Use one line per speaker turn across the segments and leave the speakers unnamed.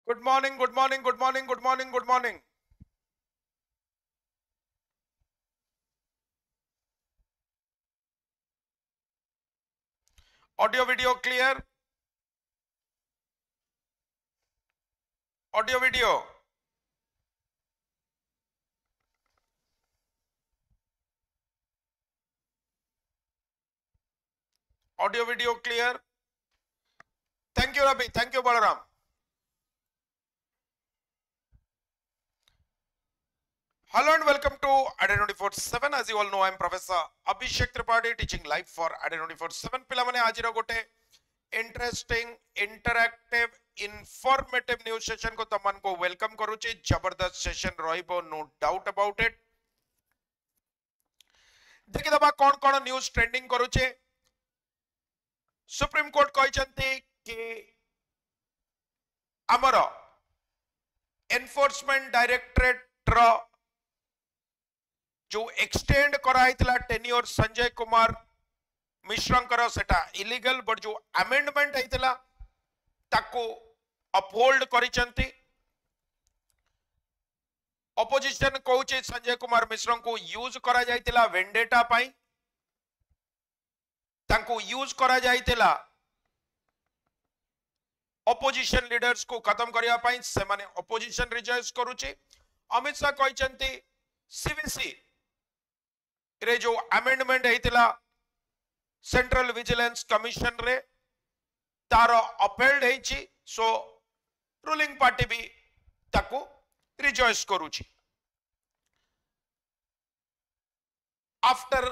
Good morning, good morning, good morning, good morning, good morning. Audio video clear? Audio video. Audio video clear? Thank you, Ravi. Thank you, Balaram. Hello and welcome to Identity 24/7. As you all know, I am Professor Abhishek Tripathi, teaching live for Identity 24/7. पिलामाने आज गोटे interesting interactive informative news session को तमन को welcome करूचे. जबरदस्त session रहिबो, no doubt about it. देखि दबा कोन कोन न्यूज ट्रेंडिंग करूचे. सुप्रीम कोर्ट कहते कि आमर एनफोर्समेंट डायरेक्टरेट जो एक्सटेंड कराइतला टेन्योर संजय कुमार मिश्रंकर सेटा इलीगल, बट जो अमेंडमेंट होइतला ताको अपहोल्ड करिसंती. ऑपोजिशन कहूचे संजय कुमार मिश्र को यूज करा जाइतला वेंडेटा पाई, तांको यूज करा जाइतला ऑपोजिशन लीडर्स को खत्म करिया पाई. से माने ऑपोजिशन रिजॉइस करूची. अमित शाह कहते सीवीसी रे जो अमेंडमेंट होइतला सेंट्रल विजिलेंस कमिशन रे तार अपहेल्ड होइची. सो रूलिंग पार्टी भी ताको रिजॉइस करूची. After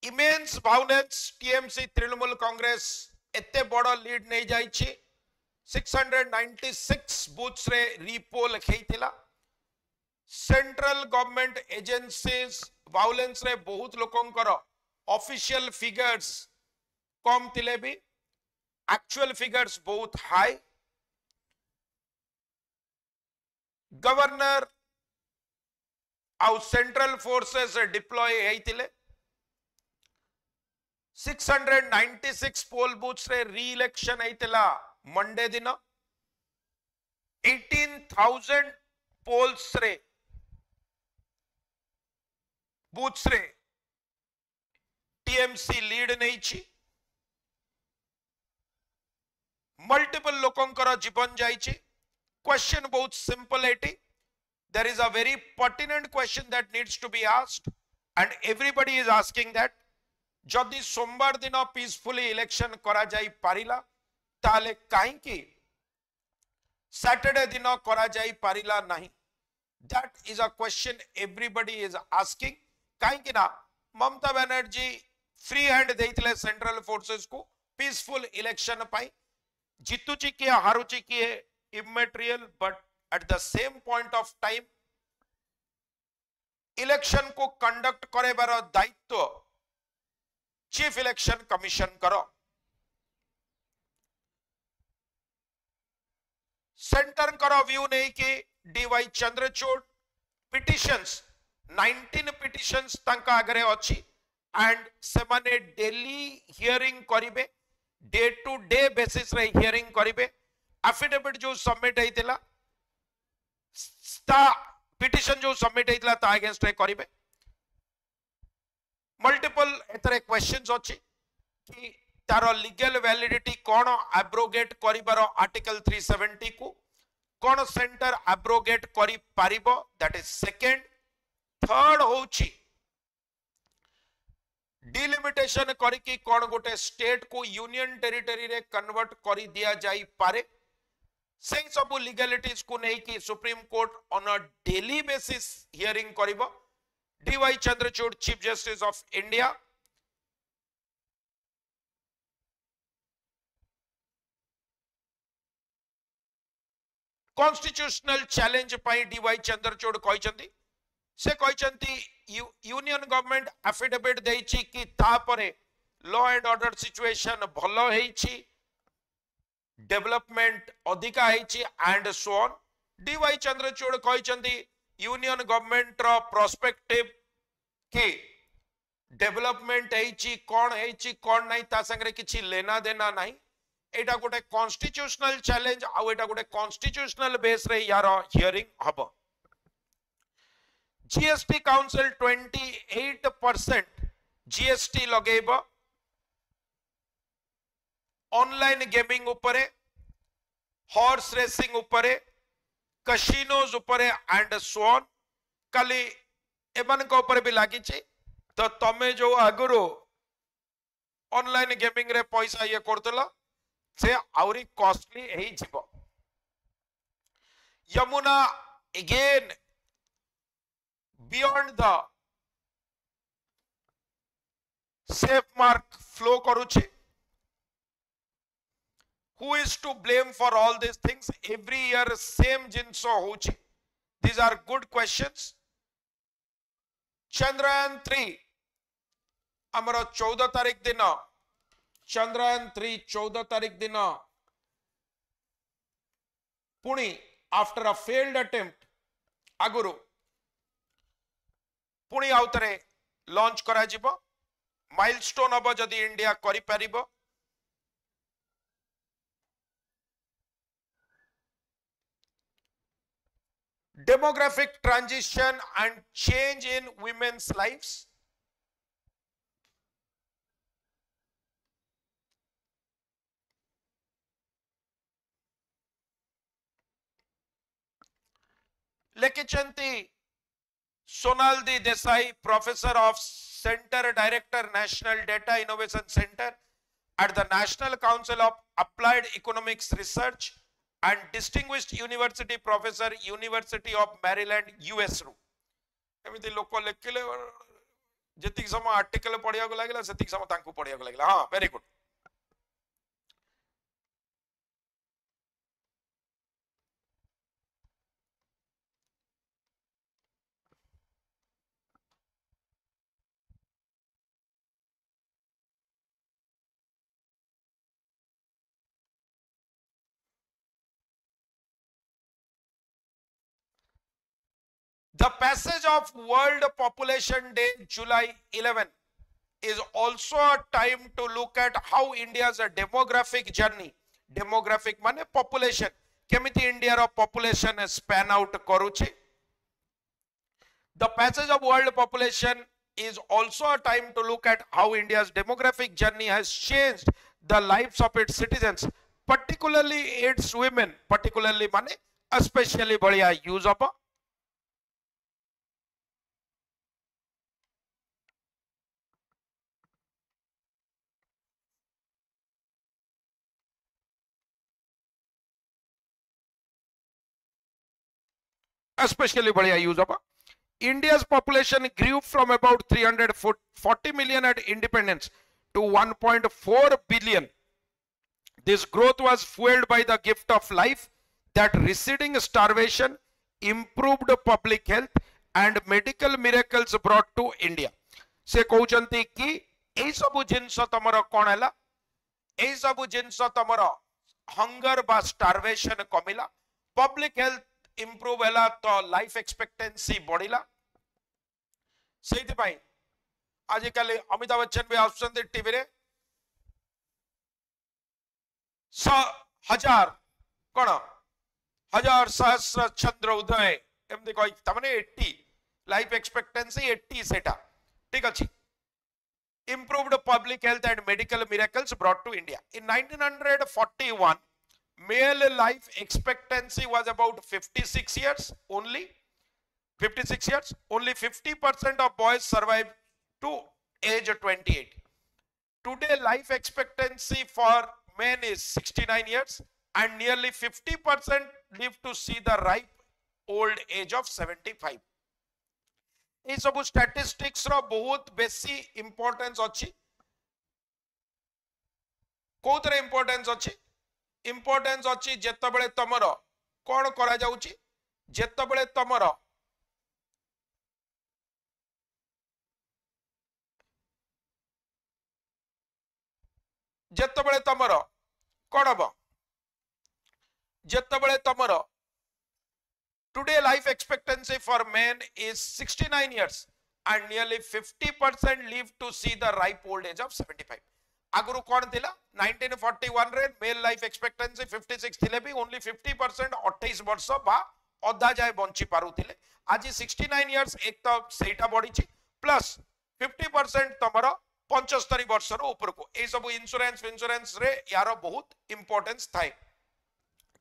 immense violence TMC Trinamool Congress एते बड़ लीड नहीं जाइची. 696 बूथ्स रे रीपोल खेइतिला. सेंट्रल गवर्नमेंट एजेंसीज वायलेंस रे बहुत लोकंकर ऑफिशियल फिगर्स कम थिले भी एक्चुअल फिगर्स बहुत हाई. गवर्नर आउ सेंट्रल फोर्सेस डिप्लॉय हेइतिले. 696 पोल बूथ्स रे री इलेक्शन हेइतिला मंडे दिन. 18,000 पोल्स रे बूथ्स रे टीएमसी लीड नहीं छी. मल्टीपल लोकंकर जीवन जाइछि. क्वेश्चन बहुत सिंपल एटी. There is a very pertinent question that needs to be asked and everybody is asking that. जदि सोमवार दिन पीसफुली इलेक्शन करा जाई पारिला ताले काहे की सैटरडे दिन करा जाई पारिला नहीं. That is a question everybody is asking. काहे की ना ममता बनर्जी फ्री हैंड देइतले सेंट्रल फोर्सेस को पीसफुल इलेक्शन पाई. जीतुची किए हारुची किए immaterial, but at the same point of time election को कंडक्ट करेबार दायित्व चीफ इलेक्शन कमिशन करो. सेंटर करो व्यू नहीं कि डीवाई चंद्रचूड़ पिटिशंस 19 पिटिशंस तंका आगरे अछि एंड से माने डेली हियरिंग करिवे. डे टू डे बेसिस रे हियरिंग करिवे. एफिडेविट जो सबमिट हेइतिला ता पिटिशन जो सबमिट हेइतिला ता अगेंस्ट रे करिवे. मल्टीपल एतरे क्वेश्चंस अछि कि तारो लीगल वैलिडिटी कोन एब्रोगेट करिबार आर्टिकल 370 को कोन सेंटर एब्रोगेट करि पारिबो. That is second. थर्ड होची डिलिमिटेशन करिकी कोन गोटे स्टेट को यूनियन टेरिटरी रे कन्वर्ट करि दिया जाई पारे. से सब लीगलिटीज को नहीं कि supreme court on a daily basis hearing करिबो. DY Chandrachud chief justice of India constitutional challenge पाई डीवाई चंद्रचूड़ कहचंती. से कहचंती यूनियन गवर्नमेंट एफिडेविट देइछि कि तापरे लॉ एंड ऑर्डर सिचुएशन भलो हेइछि, डेवलपमेंट अधिका हेइछि and so on. DY Chandrachud कहचंती यूनियन गवर्नमेंट रो प्रोस्पेक्टिव कि डेवलपमेंट हेइछि कोन हेइछि कोन नहीं ता संगे किछि लेना देना नहीं. एटा गोटे कॉन्स्टिट्यूशनल चैलेंज आउ एटा गोटे कॉन्स्टिट्यूशनल बेस रे यार हियरिंग हबो। जीएसटी काउंसिल 28% जीएसटी लगेब ऑनलाइन गेमिंग उपरे, हॉर्स रेसिंग उपरे, कसिनोज उपरे एंड सो ऑन। काली एमन को ऊपर भी लागी ची तो तमे जो आगुरु ऑनलाइन गेमिंग रे पैसा ये करतलो से आउरी कॉस्टली हेई जिवो। Yamuna again beyond the safe mark flow करूची। Who is to blame for all these things? Every year same जिनसो होची। These are good questions. Chandrayaan 3 हमरो 14 तारीख दिन, चंद्रयान 3 14 तारीख दिन पुणी आफ्टर अ फेल्ड अटेम्प्ट आगुरु पुणी आउतरे लॉन्च करा जिवो। माइलस्टोन हबो जदि इंडिया करि परिबो। Demographic transition and change in women's lives. लिखिचंती Sonali Desai, professor of centre director national data innovation centre at the National Council of Applied Economics Research and distinguished university professor, University of Maryland, US रू। एमिति लोक लेखिले जतिक समय article पढ़िया को लागला सेतिक समय तांकु पढ़िया को लागला। हां very good. The passage of World Population Day, July 11, is also a time to look at how India's demographic journey, demographic माने population, केमिति India रो population span out करूचे। The passage of World Population is also a time to look at how India's demographic journey has changed the lives of its citizens, particularly its women, particularly माने especially बढ़िया use of especially बढ़िया use of India's population grew from about 340 million at independence to 1.4 billion. This growth was fueled by the gift of life that receding starvation, improved public health and medical miracles brought to India. से कहउचंती कि एई सब जिंस तमरो कोन हैला, एई सब जिंस तमरो hunger बा starvation कमिला, public health improve हैला तो life expectancy बढ़िला। सेति पई आज काले अमिताभ बच्चन भी आउछन टीवी रे 1000 कोन 1000 सहस्र चंद्र उदय एमदी कहि तमने 80 लाइफ एक्सपेक्टेंसी 80 सेटा ठीक अछि। Improved public health and medical miracles brought to India. In 1941 male life expectancy was about 56 years only. 56 years, only 50% of boys survive to age 28. Today life expectancy for men is 69 years and nearly 50% live to see the ripe old age of 75. ये सब statistics रो बहुत बेसी importance अछि। कोतरे importance अछि? Importance अछि जेतबेले तमरो कोन करा जाउची, जेतबेले तमरो जेतबेले तमरो कोन हबो, जेतबेले तमरो today life expectancy for men is 69 years and nearly 50% live to see the ripe old age of 75. आगुरु कौन थिला 1941 रे मेल लाइफ एक्सपेक्टेंसी 56 थिले भी ओनली 50% 28 वर्ष बा अधा जाए बंची पारुथिले आज 69 इयर्स एक तो सेटा बढ़ी प्लस 50% तमरो 75 वर्ष रो ऊपर को ए सब इंश्योरेंस रे यार बहुत इंपोर्टेंस थाए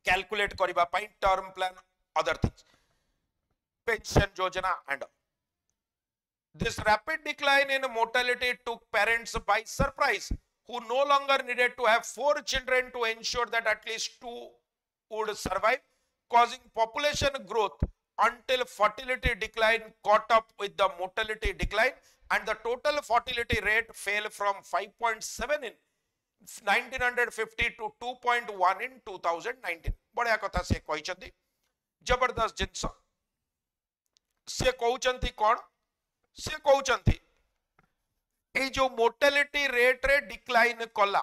कैलकुलेट करबा पई term plan other things pension yojana and this rapid decline in mortality took parents by surprise who no longer needed to have 4 children to ensure that at least 2 would survive, causing population growth until fertility decline caught up with the mortality decline and the total fertility rate fell from 5.7 in 1950 to 2.1 in 2019. बढ़िया कथा से कहिसंती जबरदस्त जिंस से कहउचंती कोन से कहउचंती ए जो mortality rate रे decline कला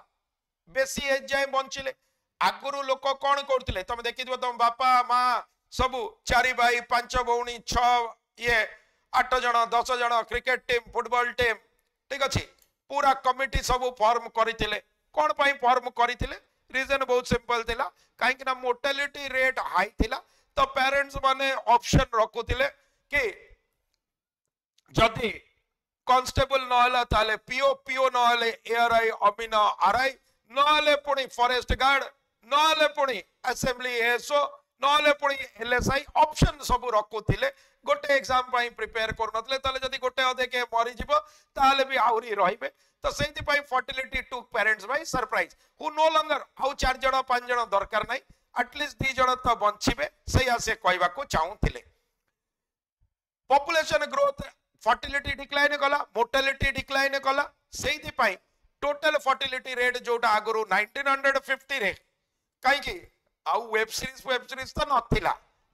बेसी एज जाय बंचिले आगुरु लोक कोन करथिले तुम देखिदिबो तुम बापा मां सब 4 भाई 5 भौणी 6 ये 8 जण 10 जण क्रिकेट टीम फुटबॉल टीम ठीक अछि पूरा कमिटी सब फॉर्म करिथिले कोन पई फॉर्म करिथिले रीजन बहुत सिंपल थिला काहे कि ना मोर्टेलिटी रेट हाई थिला तो पेरेंट्स माने ऑप्शन रखुथिले कि जदि कांस्टेबल नहला ताले पीओ पीओ नहले एआरआई अमीना आरआई नहले पुणी फॉरेस्ट गार्ड नहले पुणी असेंबली एसओ नहले पुणी एलएसआई ऑप्शन सब रखुथिले गोटे एग्जाम पई प्रिपेयर करनतले ताले जदि गोटे अधे के मरि जिवो ताले भी आउरी रहिबे तो सेति पई fertility to parents by surprise who no longer आउ 4 जण 5 जण दरकार नै एटलीस्ट 2 जण तो बंचिबे सेया से कहबा को चाहूथिले पॉपुलेशन ग्रोथ फर्टिलिटी डिक्लाइन कला मोर्टेलिटी डिक्लाइन कला सेति पई टोटल फर्टिलिटी रेट जोटा आगरो 1950 रे काई की आउ वेब सीरीज तो नथिला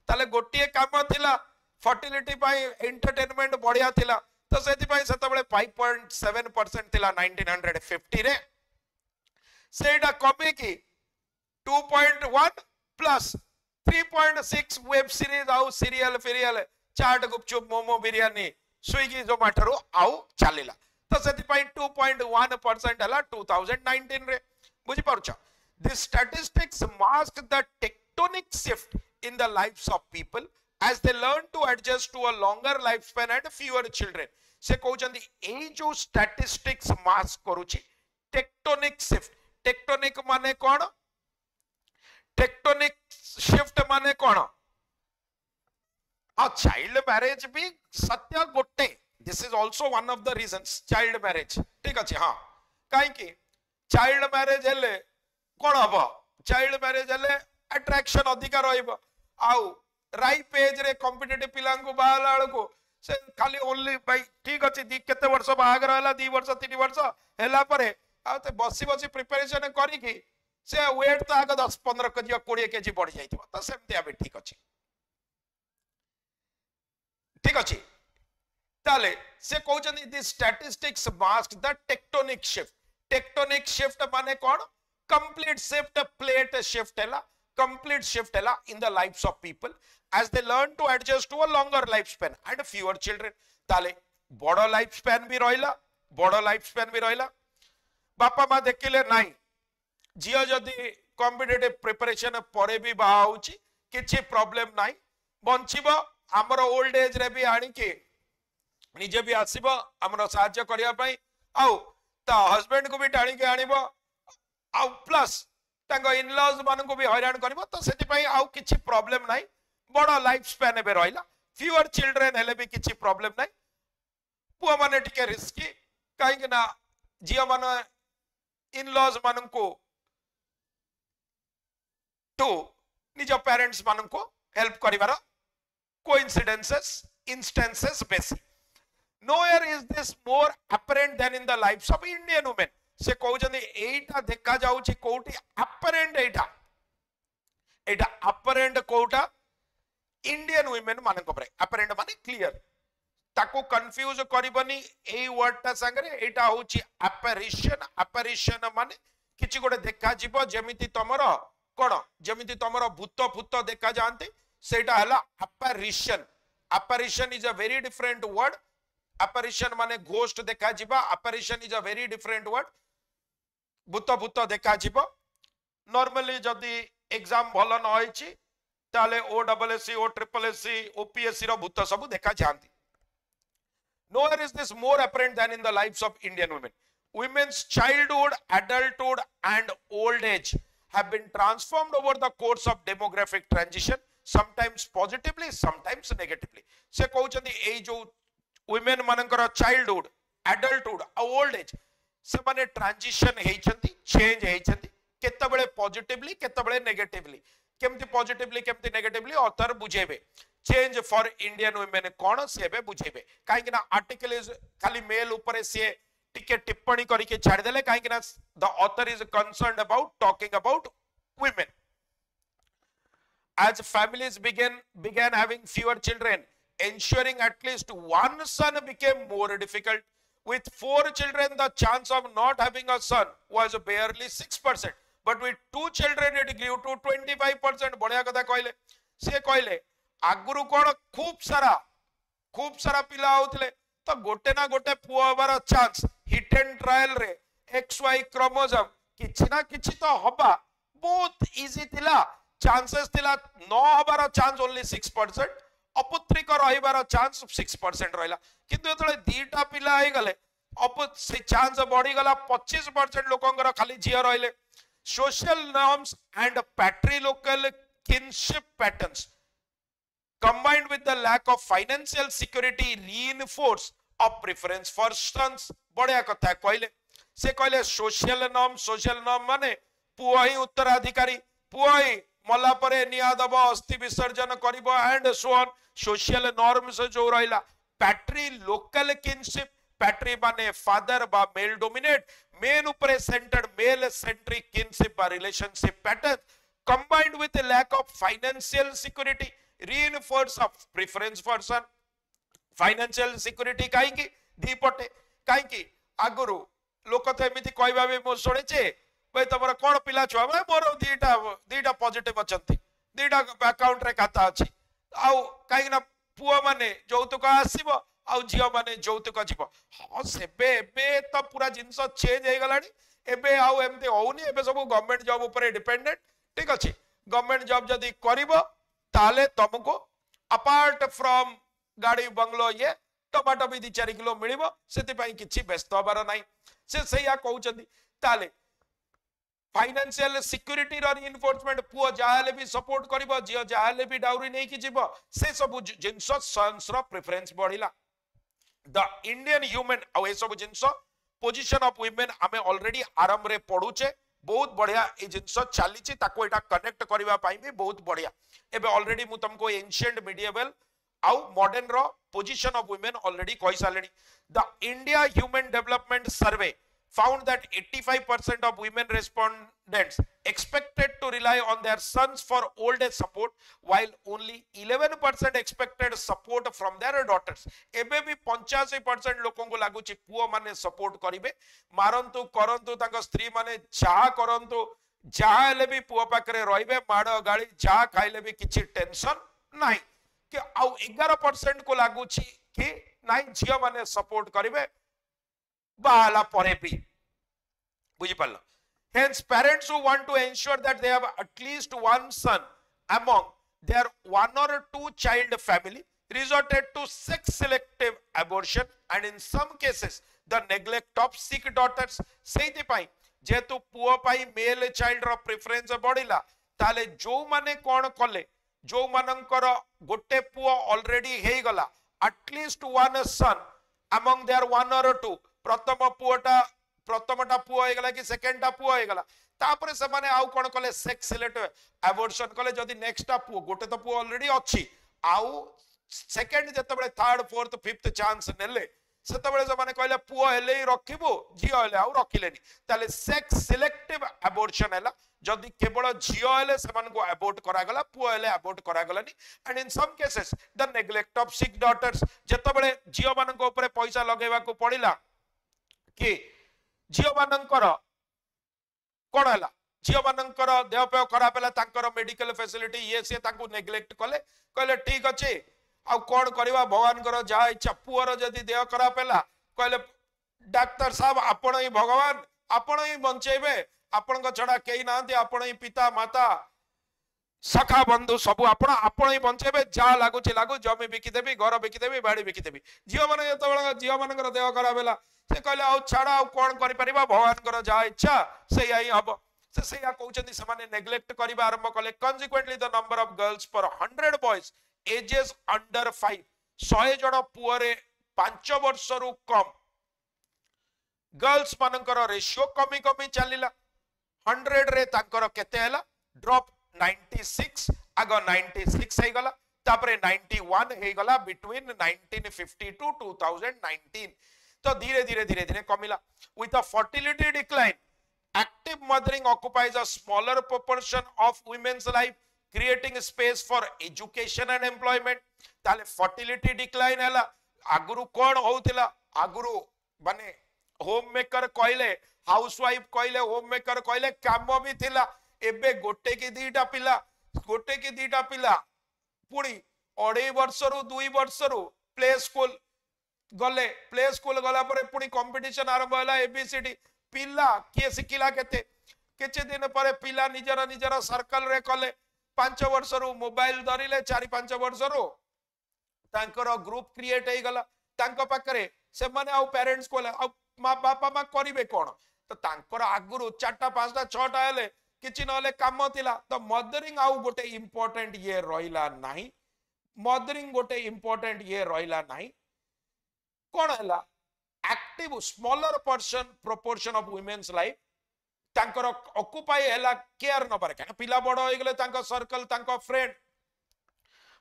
ताले गोटिए काम थिला फर्टिलिटी पई एंटरटेनमेंट बढ़िया थिला तो सेति पई सेतबेले 5.7% थिला 1950 रे सेटा कमे की 2.1 प्लस 3.6 वेब सीरीज आउ सीरियल फिरियल चाट गुपचुप मोमो बिरयानी स्विगी जोमाटो आउ चलिला तो सेति पई 2.1% हला 2019 रे बुझी पारुछ These statistics mask the tectonic shift in the lives of people as they learn to adjust to a longer lifespan and fewer children. से कहउचंदी ए जो statistics mask करूची tectonic shift. Tectonic माने कोन? Tectonic shift माने कोन? A child marriage भी सत्य गोटे. This is also one of the reasons. Child marriage. ठीक अछि हां. काहे कि child marriage हेले कौन हम चाइल्ड मैरिज हेले अट्रैक्शन अधिकार रहिबो आउ राइट एज रे कॉम्पिटिटिव पिलां को बाहला को से खाली ओनली भाई ठीक अछि दी केते वर्ष बाहागर हला 2 वर्ष 3 वर्ष हेला परे आ ते बसी बसी प्रिपरेशन करी कि से वेट तो आगे 10 15 केजी 20 केजी बढ़ जाइथिबो त सेमते आबे ठीक अछि ताले से कहउछन the statistics mask the tectonic shift माने कोन complete shift plate shift hela complete shift hela in the lives of people as they learn to adjust to a longer lifespan and fewer children tale bodo lifespan bi rahila bapa ma dekile nai जियो जदि competitive preparation परे भी बाहा होची किछि problem नाइ बंचिबो हमर old age रे भी आनी के निजे भी आसीबो हमर सहाय्य करिया पई आउ ता हस्बैंड को भी टाणी के आनिबो आउ प्लस तांगो इन-लॉज मान को भी हैरान करबो तो सेति पई आउ किछि प्रॉब्लम नाही बडा लाइफ स्पैन बे रहिला फ्यूअर चिल्ड्रन हेले भी किछि प्रॉब्लम नाही पुआ माने टिके रिस्की काहे कि ना जिया मान इन-लॉज मान को टू निज पेरेंट्स मान को हेल्प करिवार कोइंसिडेंसेस इंस्टेंसेस बेसी nowhere is this more apparent than in the lives of Indian women से कहउछनी एटा देखा जाउची कोठी अपरेंट एटा अपरेंट कोटा इंडियन वुमेन मान को परे अपरेंट माने क्लियर ताको कंफ्यूज करबनी ए वर्ड ता संगे एटा होची अपैरिशन माने किछि गोटे देखा जीव जेमिति तमरो कोन जेमिति तमरो भूत देखा जानते सेटा हला apparition is a very different word apparition माने घोस्ट देखा जीवा apparition is a very different word भूत भूत देखा जीव नॉर्मली जदि एग्जाम भल न होइछि ताले OSSC OSSC OPSC रो भूत सब देखा जांती. Nowhere is this more apparent than in the lives of Indian women. Women's childhood, adulthood and old age have been transformed over the course of demographic transition, sometimes positively, sometimes negatively. Se कहउछन्ती ए जो women मानकर childhood, adulthood, old age से माने transition हेइछन्ती, change हेइछन्ती, केतबेले positively, केतबेले negatively. केमती positively, केमती negatively author बुझेबे. Change for Indian women कौन से बे बुझेबे काहे ना आर्टिकल इज खाली मेल ऊपर से टिके टिप्पणी करके छाड़ देले काहे ना the author is concerned about talking about women. As families began having fewer children, ensuring at least one son became more difficult. With 4 children, the chance of not having a son was barely 6%, but with 2 children it grew to 25%. बढ़िया कथा कहले से कहले आगुरु कोन खूब सारा पिला होतले तो गोटे ना गोटे पुओ हबार चांस हिट एंड ट्रायल रे XY क्रोमोसोम किछि ना किछि तो हबा बहुत इजी थिला चांसेस थिला न हबार चांस ओनली 6% अपुत्रिक रहिबार चांस 6% रहिला किंतु एतले दीटा पिला हे गले से चांस बढ़ी गला 25% लोकंगर खाली झियो रहिले. Social norms and patrilocal kinship patterns combined with the lack of financial security reinforce a preference for sons. बढ़िया कथा कहले से कहले सोशल नॉर्म माने पुआ ही उत्तराधिकारी पुआ ही मला परे निया दब अस्थि विसर्जन करिवो and so on. Social norms जो रहिला पैट्री लोकल किनशिप पैट्री माने फादर बा मेल डोमिनेट मेन ऊपर सेंटर्ड मेल सेंट्रिक किनशिप बा relationship pattern combined with a lack of financial security reinforce of preference for son. Financial security काई की दीपटे काई की आगुरु लोक तो एमिति कहबा बे मो सुनेचे भाई तमरा कोन पिला छुआ भाई मोर दीटा पॉजिटिव अछंती दीटा अकाउंट रे खाता अछि आउ काई ना पुआ माने जौतुक आसीबो आउ झियो माने जौतुक जीवो हां सेबे एबे तो पूरा जिंस चेंज हे गलानी एबे आउ एमते होउनी एबे सब गवर्नमेंट जॉब ऊपर डिपेंडेंट ठीक अछि. गवर्नमेंट जॉब जदी करिवो ताले तुमको अपार्ट फ्रॉम गाड़ी बंगलो ये टमाटो भी 2-4 किलो मिलिबो सेति पई किछि व्यस्त हबार नाही से सैया कहउचंदी ताले फाइनेंशियल सिक्योरिटी रो इन्फोर्समेंट पुओ जाहले भी सपोर्ट करिवो जियो जाहले भी डाउरी नै कि जीवो से सब जिंस सन्स रो प्रेफरेंस बढ़िला. द इंडियन ह्यूमन आ ए सब जिंस पोजीशन ऑफ वुमेन हमें ऑलरेडी आरंभ रे पढुचे बहुत बढ़िया ए जिंस चली ताको एटा कनेक्ट करबा पई भी बहुत बढ़िया. एबे ऑलरेडी मु तुमको एंशिएंट मिडिएवल आउ मॉडर्न रो पोजीशन ऑफ वुमेन ऑलरेडी कहि सालेनी. The India human development survey found that 85% of women respondents expected to rely on their sons for old age support while only 11% expected support from their daughters. एबे भी 85% लोकों को लागू छि पुओ माने सपोर्ट करिवे मारंतु करंतु तांको स्त्री माने जा करंतु जा हेले भी पुओ पाकरे रहिबे माडो गाली जा खाइले भी किछि टेंशन नाही कि आउ 11% को लागू छि कि नाही झियो माने सपोर्ट करिवे बाला परे भी बुझी पालो. Hence parents who want to ensure that they have at least one son among their 1 or 2 child family resorted to sex selective abortion and in some cases the neglect of sick daughters. सेति पई जेतु पुओ पई male child रो preference बढ़िला ताले जो माने कोन कले जो मानकर गोटे पुओ ऑलरेडी हेई गला at least one son among their 1 or 2 प्रथम पुओटा पुओ हे गला कि सेकंडटा पुओ हे गला तापरे से माने आउ कोन कले सेक्स सिलेक्टिव एबॉर्शन कले जदी नेक्स्टटा पुओ गोटे तो पुओ ऑलरेडी अछि आउ सेकंड जतबे थर्ड फोर्थ फिफ्थ चांस नेले सेतबे से माने कहले पुओ हेले रखिबो झियो हेले आउ रखिलेनी ताले सेक्स सिलेक्टिव एबॉर्शन हैला जदी केवल झियो हेले से मान को एबॉर्ट करा गला पुओ हेले एबॉर्ट करा गलानी and in some cases the neglect of sick daughters जतबे झियो मान को ऊपर पैसा लगेबा को पड़िला कि झियो मानकर कोन हला झियो मानकर देह पे खराब हला तांकर मेडिकल फैसिलिटी ये से तांको नेग्लेक्ट कले कहले ठीक अछि आ कोन करबा भगवान कर जा इच्छा पुअर जदी देह खराब हला कहले डॉक्टर साहब आपण ही भगवान आपण ही बंचेबे आपण को छडा केही नांती आपण ही पिता माता सखा बंधु सब आपण ही बंचेबे जा लागुची लागु जमी बिकी देबी घर बिकी देबी बाड़ी बिकी देबी झियो माने जतबेला झियो मानकर देह खराब होला से कहले आ छाड़ा आ कोन करि परिबा भगवान कर जा इच्छा से आई हबो से सेया कहउचंदी समाने नेग्लेक्ट करिबा आरंभ कले कन्सिक्वेंटली द नंबर ऑफ गर्ल्स पर 100 बॉयज एजेस अंडर 5 100 जण पुअरे 5 वर्ष रु कम गर्ल्स मानकर रेशियो कमी कमी चलिला 100 रे तांकर केते हला ड्रॉप 96 आग 96 हे गला तापरे 91 हे गला बिटवीन 1950 टू 2019 तो धीरे धीरे धीरे धीरे कमिला with a fertility decline active mothering occupies a smaller proportion of women's life creating space for education and employment ताले fertility decline हला आगुरु कोन होउतिला आगुरु माने होम मेकर कहले हाउसवाइफ कहले होम मेकर कहले काम भी थिला एबे गोटे की दीटा पिला पुणी 2.5 वर्ष रु 2 वर्ष रु प्ले स्कूल गला पर पुणी कंपटीशन आरंभ होला एबीसीडी पिला किए शिखिला केते किछि दिन पर पिला निजर निजर सर्कल रे कले 5 वर्ष रु मोबाइल धरिले 4-5 वर्ष रु तांकर ग्रुप क्रिएट हे गला तांको पाकरे से माने आ पेरेंट्स को आ बापा मा करिवे कोन तो तांकर आगुरु 4टा 5टा 6टा हेले किछि नले काम थिला तो मदरिंग आउ गोटे इंपोर्टेंट ये रहिला नाही मदरिंग गोटे इंपोर्टेंट ये रहिला नाही कोन हला active smaller proportion of women's life तांकर ऑक्युपाई हला केयर न पारे काना पिला बड़ होई गेले तांको सर्कल तांको फ्रेंड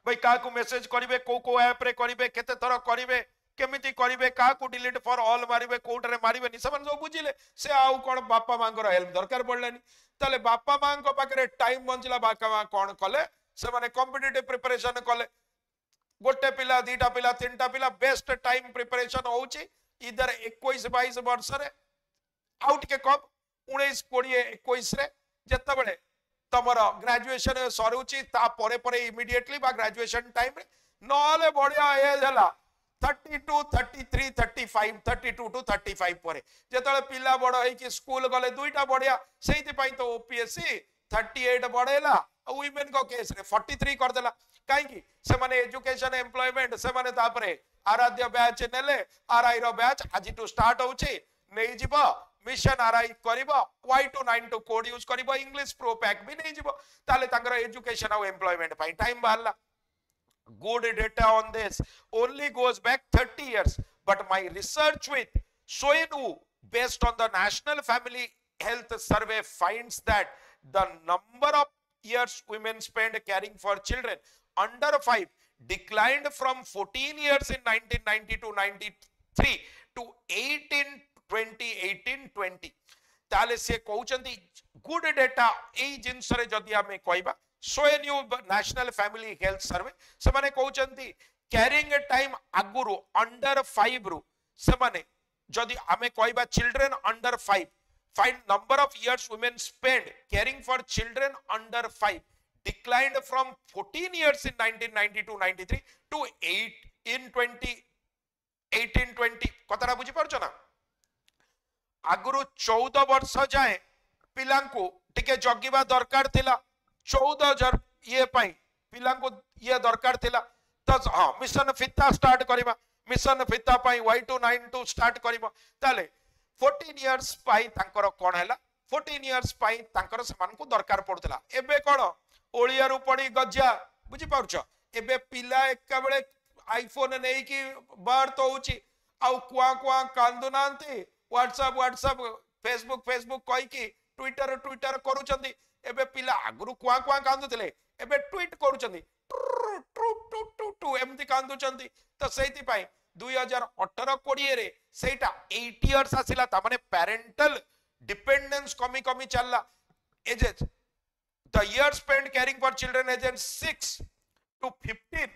भाई का को मेसेज करिवे को ऐप रे करिवे केते थर करिवे केमिति करिवे का को डिलीट फॉर ऑल मारिवे कोट रे मारिवे नि सबन सब बुझिले से आउ कोन बापा मांगर हेल्प दरकार पड़लेनी तले बापा मांको पाकरे टाइम बंचला बापा मा कोन कले से माने कॉम्पिटिटिव प्रिपरेशन कले गोटे पिला दीटा पिला तीनटा पिला बेस्ट टाइम प्रिपरेशन होउची इधर 21-22 वर्ष रे आउट के कम 19-20-21 रे जत्ता बळे तमरो ग्रेजुएशन सरुची ता परे परे इमीडिएटली बा ग्रेजुएशन टाइम रे नले बढ़िया एज हला 32 33 35 32 टू 35 परे जेतले पिला बड़ है कि स्कूल गले दुईटा बढ़िया सेति पई तो ओपीएससी 38 बढ़ेला वुमेन को केस रे 43 कर देला काई की से माने एजुकेशन एम्प्लॉयमेंट से माने तापरे आराध्य बैच नेले आरआई रो बैच आज टू स्टार्ट होउची नै जिवो मिशन आरआई करिवो Y292 कोड यूज करिवो इंग्लिश प्रो पैक भी नै जिवो ताले तांगर एजुकेशन और एम्प्लॉयमेंट पई टाइम बाहरला good data on this only goes back 30 years but my research with Soinu based on the National Family Health Survey finds that the number of years women spend caring for children under 5 declined from 14 years in 1990 to 93 to 8 in 2018-20 ताले से कहउचंती good data एई जिंस रे जदी हमें कहबा सोएन्यू national family health survey से माने कहउचंती carrying time आगुरु under 5 रु से माने जदी हमें कहबा children under 5 find number of years women spend caring for children under 5 declined from 14 years in 1990 to 93 to 8 in 2018-20 कतरा बुझी परछो ना आगुरु 14 वर्ष जाए पिलांको टिके जगिबा दरकार थिला 14 ये पाई पिलांको ये दरकार थिला तो हां मिशन फिता स्टार्ट करिबा मिशन फिता पाई Y292 स्टार्ट करिबा ताले 14 इयर्स पाई तांकर कोन हैला 14 इयर्स पाई तांकर समान को दरकार पड़तला एबे कोन ओलिया रु पड़ी गज्जा बुझी पाउछ एबे पिला एका बेले आईफोन नै कि बार तो होची आउ कुआ कुआ कांदु नांती व्हाट्सएप फेसबुक कहि कि ट्विटर करूचंदी एबे पिला आगुरु कुआ कुआ कांदुतले एबे ट्वीट करूचंदी टू एमती कांदुचंदी तो सेति पाई 2018-20 रे सेटा 8 इयर्स आसिला ता माने पेरेंटल डिपेंडेंस कमी कमी चलला ages the year spend caring for children ages 6 to 15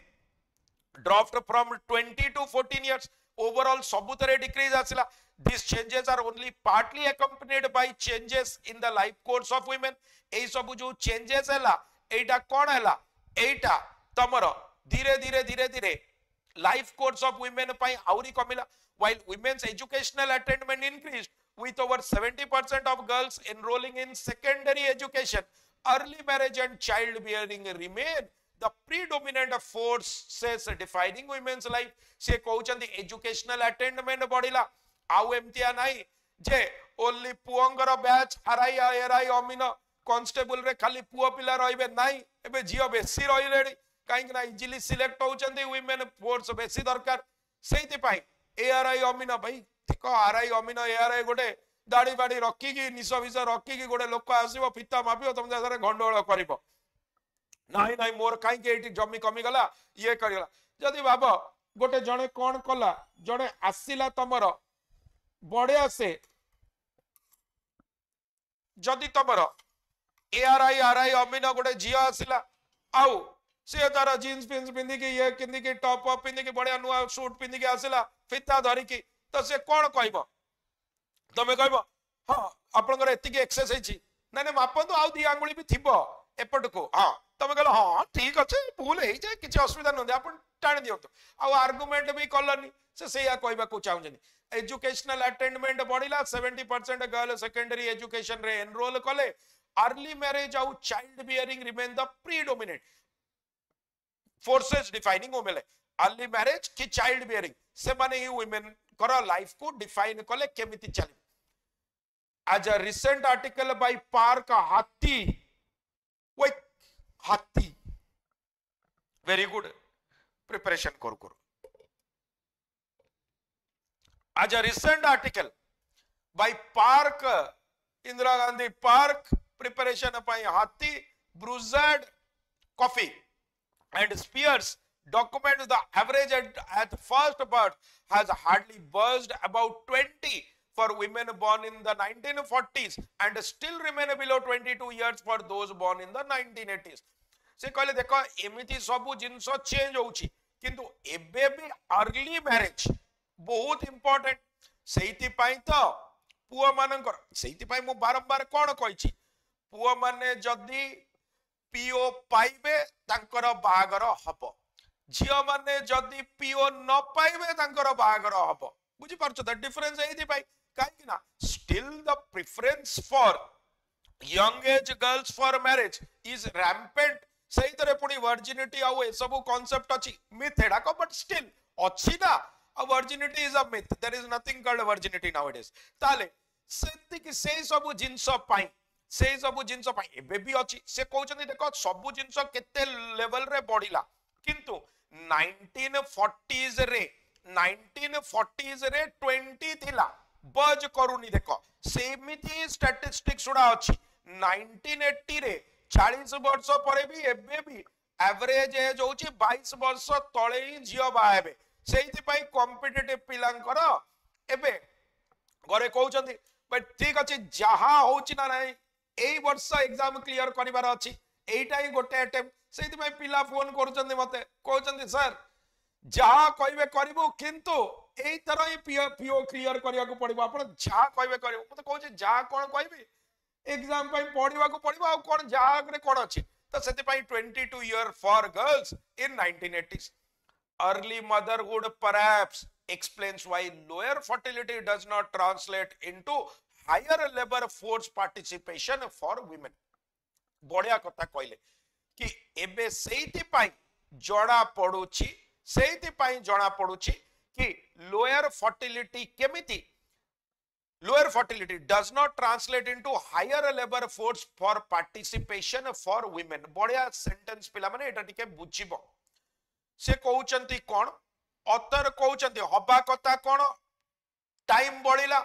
dropped from 20 to 14 years overall सबुतरे डिक्रीज आसिला these changes are only partly accompanied by changes in the life course of women एई सब जो changes हैला एटा कोन हैला एटा तमरो धीरे धीरे लाइफ कोर्स ऑफ women पाई आउरी कमिला while women's educational attainment increased with over 70% of girls enrolling in secondary education, early marriage and childbearing remain the predominant forces defining women's life. से कहउचंदी educational अटेन्मेंट बढ़िला आउ एमतिया नाही जे ओनली पुअंगर बैच आरआई एरआई अमीन constable रे खाली पुओ पिला रहिबे नाही एबे जियो बेसी रहिलेडी काहे कि ना इजिली सिलेक्ट होउचंदी वुमेन फोर्स बेसी दरकार सेति पाई एआरआई अमीन भाई देखो आरआई अमीन एआरआई गोटे दाढ़ी बाड़ी रखी की निश विष रखी की गोटे लोक आसीबो फिता मापिबो तुम जहां गंडोळ करिवो नाही नाही मोर काहे के एटी जमी कमी गला ये करिला जदी बाबा गोटे जणे कोन कला जणे आसीला तमर बड़े से जदि तमर एआरआई आरआई अमीन गोटे झियो आसीला आउ से तार जीन्स पिन्स पिंधि की ये किंदी की टॉप अप पिंधि की बढ़िया नुआ सूट पिंधि की आसीला फिता धरी की तो से कोन कहबो तमे कहबो हां आपनकर एति की एक्सेस हेची नै नै मापंतु आउ दी आंगुली भी थिबो एपट को हां तमे कहलो हां ठीक अछि भूल हे जाय किछ असुविधा न दे आपन टाणी दियंतु आ आर्गुमेंट भी कलनी से सेया कहबा को चाहउजनी एजुकेशनल अटेन्मेंट बढ़िला 70% गर्ल सेकेंडरी एजुकेशन रे एनरोल कले अर्ली मैरिज आउ child bearing remain the predominant forces defining women early marriage कि चाइल्ड बियरिंग से माने ही वुमेन कर लाइफ को डिफाइन कले केमिति चली आज a recent article by park हाथी विथ हाथी वेरी गुड प्रिपरेशन करू आज a recent article by Park Indira Gandhi Park preparation by Hathi Bruzad coffee and Spears documents the average at first birth has hardly buzzed about 20 for women born in the 1940s and still remain below 22 years for those born in the 1980s. से कहले देखो एमिति सबु जिंस change होउची किंतु एबे भी early marriage बहुत इंपोर्टेंट सेति पाई तो पुआ मानकर सेति पाई मु बारंबार कोन कहिछि पुआ माने जदी पीओ पाइबे तांकर बाहागर हबो झियो माने जदी पीओ न पाइबे तांकर बाहागर हबो बुझि परछ द डिफरेंस एति पाई काहे कि ना still the preference for young age girls for marriage is rampant सही तरह पुनी वर्जिनिटी आउ ए सब कांसेप्ट अछि मिथ एडा को बट स्टिल अछि ना a virginity is a myth there is nothing called virginity nowadays ताले सेति कि से सब जिंस पाई से सब जिंस पाई एबे भी अछि से कहउछन देखो सब जिंस केते लेवल रे बढ़िला किंतु 1940s रे 20 थिला बज करूनी देखो सेमिति स्टैटिस्टिक्स उडा अछि 1980 रे 40 वर्ष परे भी एबे भी एवरेज एज होछि 22 वर्ष तळे ही जियो बाहेबे सेति पाई कॉम्पिटिटिव पिलांकर एबे घरे कहउछंती बट ठीक अछि जहा होछि ना नै एई वर्ष एग्जाम क्लियर करिवार अछि एइटा ही गोटे अटेम्प्ट सेति पाई पिला फोन करूछंती मते कहउछंती सर जहा कहबे करिवो किंतु एई तरह ही पीओ क्लियर करिया को पड़िबो आपण जहा कहबे करिवो मते कहउछि जहा कोन कहबे एग्जाम पाई पढिवा को पड़िबो आ कोन जहा रे कोन अछि त सेति पाई 22 year for girls in 1980s early motherhood perhaps explains why lower fertility does not translate into higher labor force participation for women बढ़िया कथा कहले कि एबे सेति पाई जड़ा पडुची कि lower fertility केमिति lower fertility does not translate into higher labor force for participation for women बढ़िया सेंटेंस पिला माने एटा टिके बुझिबो से कहउचंती कोन अतर कहउचंती हबा कथा कोन टाइम बढ़िला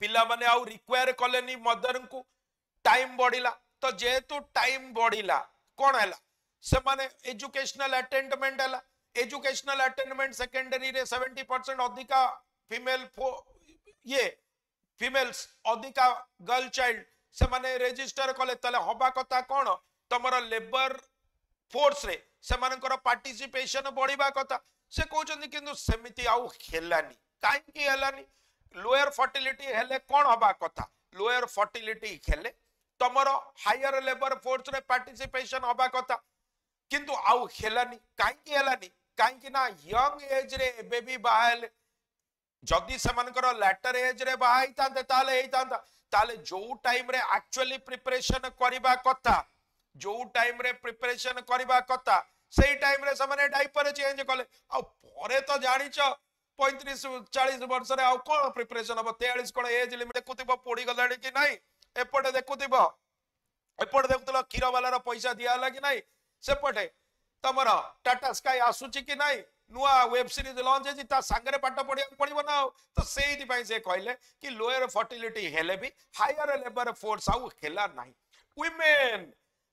पिला माने आउ रिक्वायर कलेनी मदर को टाइम बढ़िला तो जेतु टाइम बढ़िला कोन हैला से माने एजुकेशनल अटेन्मेंट हैला एजुकेशनल अटेन्मेंट सेकेंडरी रे 70% अधिका फीमेल ये फीमेल्स अधिका गर्ल चाइल्ड से माने रजिस्टर कले तले हबा कथा कोन तमरा लेबर फोर्स रे से मानकर पार्टिसिपेशन बढ़िबा कथा से कहउछन किंतु सेमिति आउ हेलानी काहे कि हेलानी लोअर फर्टिलिटी हेले कोन हबा कथा लोअर फर्टिलिटी हेले तमरो हायर लेबर फोर्स रे पार्टिसिपेशन हबा कथा किंतु आउ हेलानी काहे कि ना यंग एज रे बेबी बाहल जदि सेमानकर लैटर एज रे बाहा हितांते ताले हितांता ताले जो टाइम रे एक्चुअली प्रिपरेशन करबा कथा जो टाइम रे प्रिपरेशन करबा कथा सेही टाइम रे समाने डायपर चेंज कले आ परे तो जानिच 35-40 वर्ष रे आ कोन प्रिपरेशन अब 43 कोन एज लिमिट देखुतिबो पोडी गलाणी कि नाही एपटे देखुतिबो एपटे देखुतलो खीर वाला पैसा दिया होला कि नाही सेपटे तमर टाटा स्काई आसुची कि नाही नुआ वेब सीरीज लॉन्च है ता संगरे पाठ पढ़िया पड़िबो ना तो सेही पई से कहले कि लोअर फर्टिलिटी हेले भी हायर लेबर फोर्स आउ हेला नाही women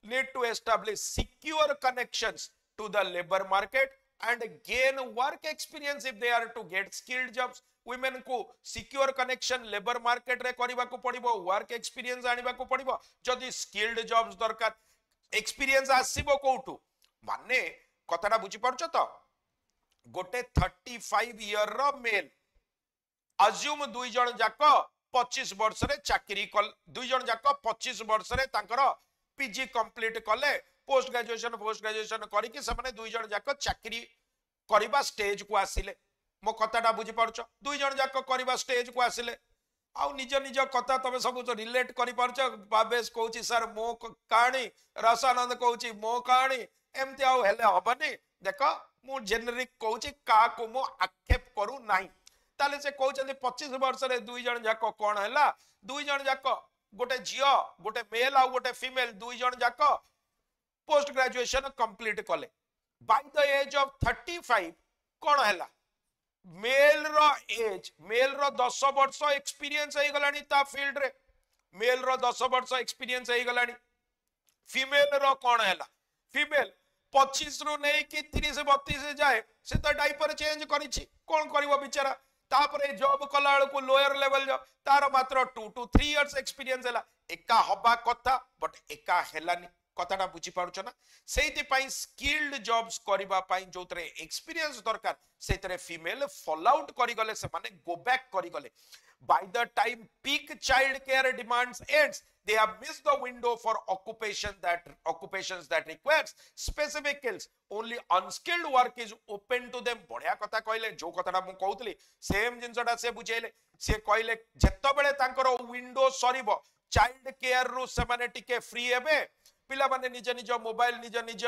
need to establish secure connections to the labor market and gain work experience if they are to get skilled jobs women को secure connection labor market रे करबा को पड़िबो work experience आनिबा को पड़िबो जदी skilled jobs दरकार experience आसीबो कोठू माने कथाटा बुझी पारछ तो गोटे 35 ईयर रो मेल अज्यूम दुई जन जाक 25 वर्ष रे चाकरी कल दुई जन जाक 25 वर्ष रे तांकर पीजी कंप्लीट कले पोस्ट ग्रेजुएशन करिकि से दुई जन जाक चाकरी करबा स्टेज को आसिले मो कथाटा बुझी पारछ दुई जन जाक करबा स्टेज को आसिले आउ निज निज कथा तमे सब रिलेट करि पारछ बाबेश कहूची सर मो कहानी रसानंद कहूची मो कहानी एमती आउ हेले हबनी देखो मु जेनेरिक कहूची का को मो आक्षेप करू नाही ताले से कहउछन 25 वर्ष रे दुई जन जाक कोन हैला दुई जन जाक गोटे जियो गोटे मेल आ गोटे फीमेल दुई जन जाक पोस्ट ग्रेजुएशन कंप्लीट कले बाय द एज ऑफ 35 कोन हैला मेल रो एज मेल रो 10 वर्ष एक्सपीरियंस हे गलानी ता फील्ड रे मेल रो 10 वर्ष एक्सपीरियंस हे गलानी फीमेल रो कोन हैला फीमेल 25 रु नहीं कि 30-32 जाए से तो डायपर चेंज करिछि कोन करबो बिचारा तापरे जॉब कला को लोअर लेवल जॉब तार मात्र 2 to 3 इयर्स एक्सपीरियंस हैला एका हबा कथा बट एका हेलानी कथाटा बुझी पारुछ ना सेति पई स्किल्ड जॉब्स करबा पई जोतरे एक्सपीरियंस दरकार सेतरे फीमेल फॉल आउट करि गले से माने गो बैक करि गले by the time peak child care demands ends they have missed the window for occupations that requires specific skills only unskilled work is open to them बढ़िया कथा कहले जो कथाटा मु कहउतली सेम जिंसटा से बुझेले से कहले जत्तो बेले तांकर विंडो सरीबो चाइल्ड केयर रु से माने टिके फ्री हेबे पिला माने निज निज मोबाइल निज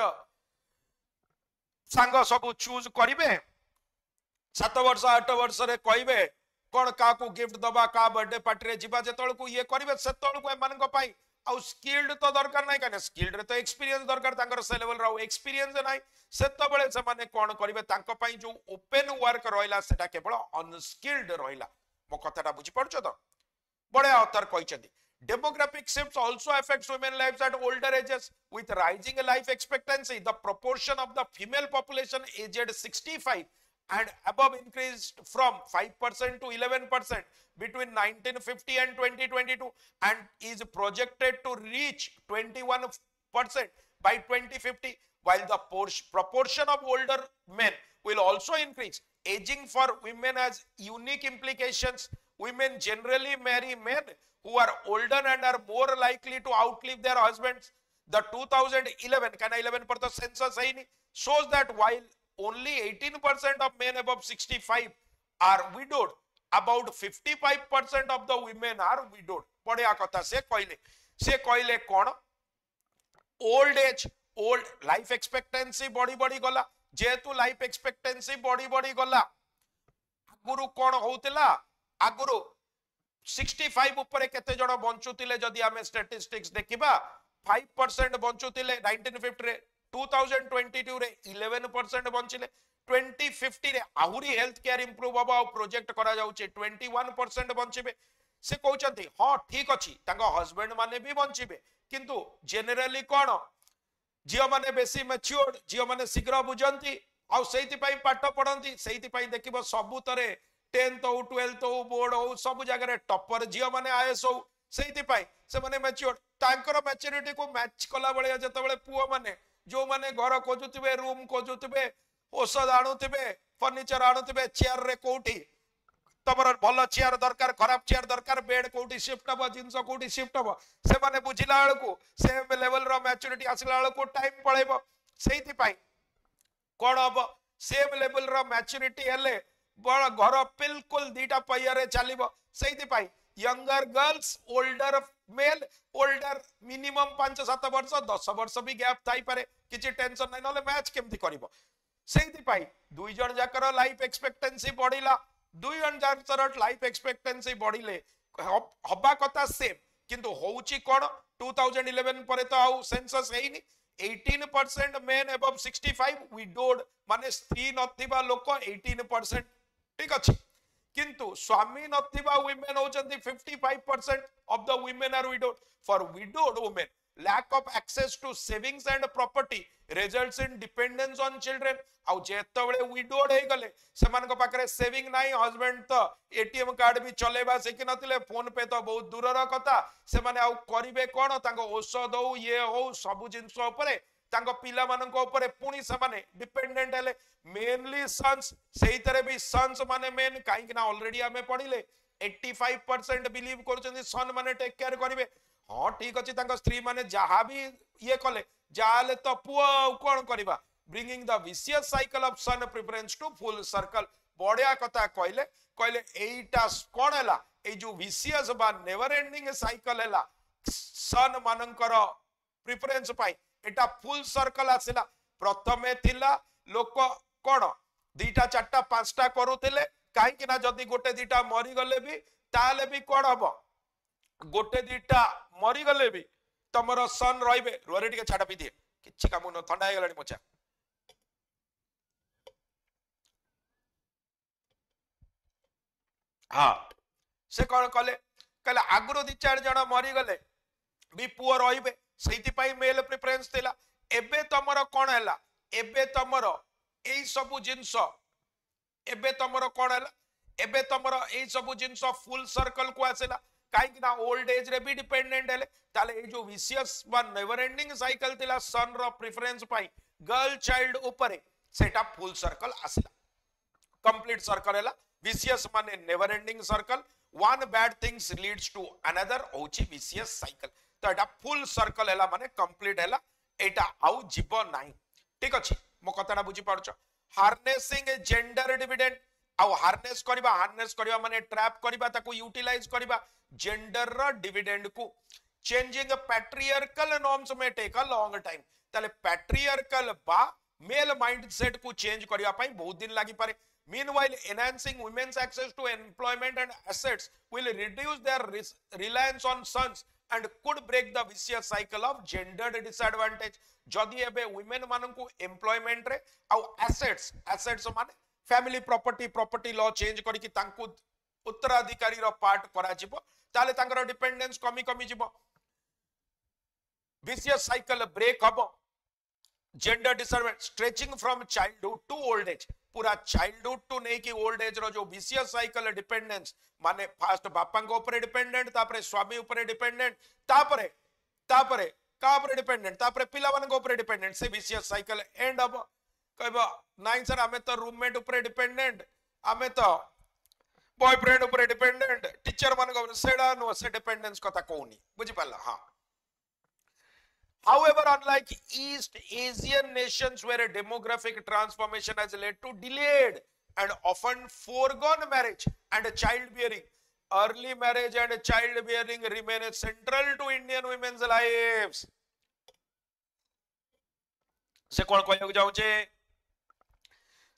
सांग सब चूज करिवे 7 वर्ष 8 वर्ष रे कहबे कोन का को गिफ्ट दबा का बर्थडे पार्टी रे जिबा जेतळ को ये करिवे सेतळ को एमान को पाई आ स्किल्ड तो दरकार नाही काने स्किल्ड रे तो एक्सपीरियंस दरकार तांकर से लेवल राउ एक्सपीरियंस नाही सेत बेले से माने कोन करिवे तांको पाई जो ओपन वर्क रहिला सेटा केवल अनस्किल्ड रहिला मो कथाटा बुझी पड़छ तो बडे author कहिसथि demographic shifts also affects women lives at older ages with rising life expectancy the proportion of the female population aged 65 and above increased from 5% to 11% between 1950 and 2022 and is projected to reach 21% by 2050 while the proportion of older men will also increase aging for women has unique implications women generally marry men who are older and are more likely to outlive their husbands the 2011 kind of 11 पर तो census है नहीं shows that while only 18% of men above 65 are widowed about 55% of the women are widowed बढ़िया कथा से कहले कौन old age old life expectancy बढ़ी गला जेतु लाइफ एक्सपेक्टेंसी बढ़ी गला आगुरु कौन होउतिला आगुरु 65 ऊपर केते जण बंचुतिले जदि आमे स्टैटिस्टिक्स देखिबा 5% बंचुतिले 1950 रे 2022 रे 11% बंचिले 2050 रे आहुरी हेल्थ केयर इंप्रूव हबा और प्रोजेक्ट करा जाउचे 21% बंचिबे से कहउचंती हां ठीक अछि तांगा हस्बैंड माने भी बंचिबे किंतु जनरली कोन जियो माने बेसी मैच्योर्ड जियो माने शीघ्र बुझंती आ सेति पई पाठ पढंती सेति पई देखिबो सबु तरे 10th हो 12th हो बोर्ड हो सब जगह टॉपर जियो माने आईएस हो सेति पई से माने मैच्योर्ड तांकर मैच्योरिटी को मैच कला बळे जते बळे पुओ माने जो माने घर खोजुतिबे रूम खोजुतिबे औषध आणुतिबे फर्नीचर आणुतिबे चेयर रे कोठी तमर भल चेयर दरकार खराब चेयर दरकार बेड कोठी शिफ्ट हबो जिंस कोठी शिफ्ट हबो से माने बुझिला बेलको सेम लेवल रो मैच्योरिटी आसिला बेलको टाइम पळेबो सेति पई कोन हबो सेम लेवल रो मैच्योरिटी हेले बड़ घर बिल्कुल दीटा पहिया चलो से younger girls older male older minimum 5-7 वर्ष 10 वर्ष भी गैप थाई पारे किछि टेंशन नै नले मैच केमती करिवो सेति पाई दुई जण जाकर लाइफ एक्सपेक्टेंसी बढ़िला दुई जण जाकर लाइफ एक्सपेक्टेंसी बढ़िले हबा कथा सेम किंतु होउची कोन 2011 परे तो आउ सेंसस हेइनी 18% मेन अबव 65 विडोड माने स्त्री नथिबा लोक 18% ठीक अछि किंतु स्वामी नथिबा women होचंती 55% of the women are widowed. For widowed women, lack of access to savings and property results in dependence on children. आउ जेतबळे widowed हे गले सेमानक पाखरे सेविंग नाही हस्बैंड तो एटीएम कार्ड भी चलेबा सेकि नथिले फोन पे तो बहुत दूरर कथा सेमाने आउ करिवे कोन तांको औषध हो ये हो सब जिंस ऊपर तांको पिला मानक ऊपर पुणी सेमाने डिपेंडेंट हेले मेनली सन्स सेही तरह भी सन्स माने मेन काई कि ना ऑलरेडी हमें पढिले 85% बिलीव करछन सन माने टेक केयर करिवे हां ठीक अछि तांको स्त्री माने जहा भी ये कले जाले तो पुआ कोन करबा bringing the vicious cycle of son preference to full circle बढ़िया कथा कहले कहले एटा कोन हला ए जो विशियस बा नेवर एंडिंग साइकिल हला सन मानकर प्रेफरेंस पाई एटा फुल सर्कल आसिला प्रथमे थिला लोक कोन दीटा चारटा पांचटा करूथिले काई कि ना जदी गोटे दीटा मरी गले भी ताले भी कोन हबो गोटे दीटा मरी गले भी तमरो सन रहिबे रोरे टिके छाटा पी दिए किछि काम न ठंडा हे गलानी मोचा हाँ से कौन कले कहले आगुरो दी चार जण मरी गले भी पुओ रहिबे सेति पई मेल प्रेफरेंस थिला एबे तमरो कोन हैला एबे तमरो एई सब जिंस एबे तमरो कोन हैला एबे तमरो एई सब जिंस फुल सर्कल को आसेला काई कि ना ओल्ड एज रे भी डिपेंडेंट हेले ताले ए जो विशियस वा नेवर एंडिंग साइकिल थिला सन रो प्रेफरेंस पई गर्ल चाइल्ड ऊपर सेटा फुल सर्कल आसेला कंप्लीट सर्कल हैला vicious माने never ending circle one bad things leads to another होची vicious cycle तो एटा full circle हैला माने complete हैला एटा आउ जीव नाही ठीक अछि मो कथाटा बुझी पारछ harnessing a gender dividend आउ harness करबा माने ट्रैप करबा ताको यूटिलाइज करबा जेंडर रो डिविडेंड को changing a patriarchal norms may take a long time ताले patriarchal बा मेल माइंडसेट को चेंज करबा पई बहुत दिन लागि पारे Meanwhile, enhancing women's access to employment and assets will reduce their reliance on sons and could break the vicious cycle of gendered disadvantage. जदि एबे women माननकु employment रे आउ assets माने family property law change करी कि तांकु उत्तराधिकारी रो पार्ट करा जिवो ताले तांकर डिपेंडेंस कमी जिवो vicious cycle break हबो gender disadvantage stretching from childhood to old age पूरा चाइल्डहुड टू नहीं कि ओल्ड एज रो जो विशियस साइकिल डिपेंडेंस माने फास्ट बापा को ऊपर डिपेंडेंट तापरे स्वामी ऊपर डिपेंडेंट तापरे का ऊपर डिपेंडेंट तापरे पिला मान को ऊपर डिपेंडेंट से विशियस साइकिल एंड अब कहबो नाइन सर हमें तो रूममेट ऊपर डिपेंडेंट हमें तो बॉयफ्रेंड ऊपर डिपेंडेंट टीचर मान को सेडा नो से डिपेंडेंस कथा कोनी बुझि पाला हां However, unlike East Asian nations where a demographic transformation has led to delayed and often foregone marriage and childbearing, early marriage and childbearing remain central to Indian women's lives. से कौन कहବାକୁ ଯାଉଛେ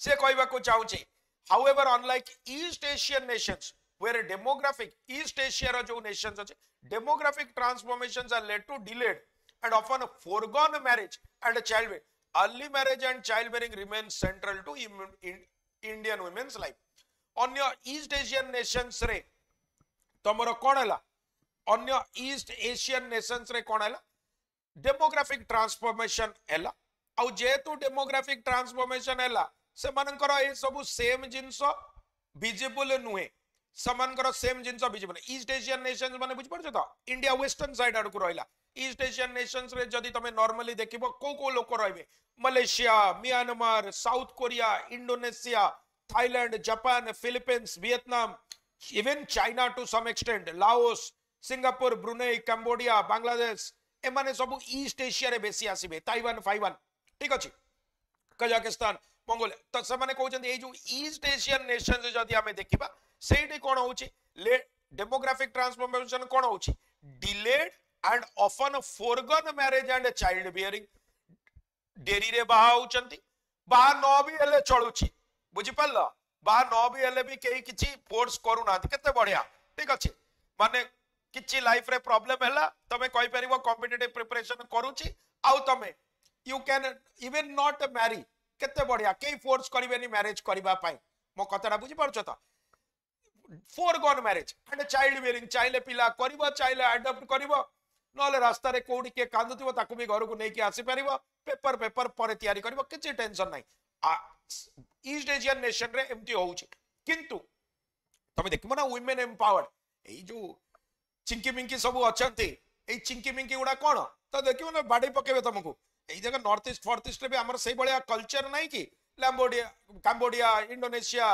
से कहବାକୁ ଚାହୁଁଛେ However, unlike East Asian nations where a demographic East Asia रो जो nations ଅଛି demographic transformations are led to delayed and often foregone marriage and childbearing. Early marriage and childbearing remain central to Indian women's life. अन्य East Asian nations रे तमरो कोन हला अन्य East Asian nations रे कोन हला demographic transformation हला आउ जेतु demographic transformation हला से मानकर ए सब सेम जिंस विजिबल नुहे समानकर सेम जिंस विजिबल ईस्ट एशियन नेशंस माने बुझ पड़छ त इंडिया वेस्टर्न साइड आड़ को रहला ईस्ट एशियन नेशंस रे जदी तमे नॉर्मली देखिबो को लोक रहबे Malaysia Myanmar South Korea Indonesia Thailand Japan Philippines Vietnam even China to some extent Laos Singapore Brunei Cambodia Bangladesh ए माने सब ईस्ट एशिया रे बेसी आसीबे ताइवान फाइवान ठीक अछि कजाकिस्तान मंगोलिया तो से माने कहउछन ए जो ईस्ट एशियन नेशंस जदी हमें देखिबा सेठी कोन होउची डेमोग्राफिक ट्रांसफॉर्मेशन कोन होउची delayed and often forgone marriage and child bearing डेरी रे बाहा होउचंती बाहा न भी हेले चलुची बुझी पल्ला बाहा न भी हेले भी केही किछि फोर्स करू ना केते बढ़िया ठीक अछि माने किछि लाइफ रे प्रॉब्लम हैला तमे कहि परिबो कॉम्पिटिटिव प्रिपरेशन करूची आउ तमे you can even not marry केते बढ़िया केही फोर्स करिवेनी मैरिज करिबा पाई मो कतरा बुझी परछो त forgone marriage and child bearing child पिला करिबो चाइल्ड अडॉप्ट करिबो नले रास्ता रे कोडी के कांदुतिबो ताकू भी घर को नै कि आसी परिबो पेपर पेपर पर तयारी करिबो किछि टेंशन नै ईस्ट एशियन नेशन रे एमती होउची किंतु तमे देखिबो ना वुमेन एम्पावर्ड एई जो चिंकी मिंकी सब अछंती एई चिंकी मिंकी गुडा कोन तो देखिबो ना बाडी पकेबे तुमको एई जगह नॉर्थ ईस्ट भी हमर सही बळिया कल्चर नै कि लैम्बोडिया कंबोडिया इंडोनेशिया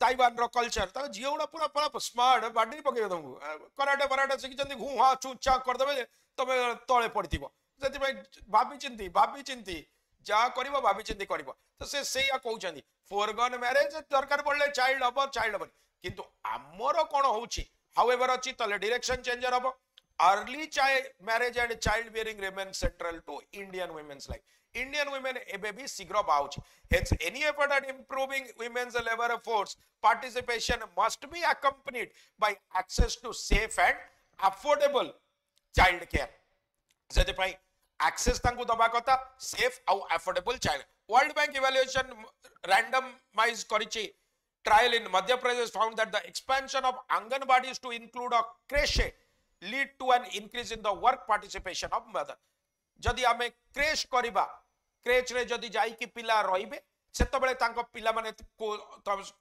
ताइवान रो कल्चर त जियोडा पूरा पूरा स्मार्ट बाडी पकेबे तुमको कराटे बराटे सिखिचंदी घु हा चुचा कर देबे तमे तळे पड़तिबो जति भाई भाबी चिंती जा करिवो भाबी चिंती करिवो तो से सेया कहउचंदी फोरगन मैरिज दरकार पड़ले चाइल्ड हबो किंतु हमरो कोन होउची हाउएवर अछि तले डायरेक्शन चेंजर हबो early child marriage and child bearing remain central to Indian women's life Indian women एबे शीघ्र बाउची hence any effort at improving women's labor force participation must be accompanied by access to safe and affordable child care जति पई access तांको दबा कथा safe और affordable child World Bank evaluation randomized करिछि trial in Madhya Pradesh found that the expansion of Anganwadis to include a creche lead to an increase in the work participation of mother जदि आमे crash करिबा creche रे जदि जाई कि पिला रहिबे सेतो बेले तांको पिला माने को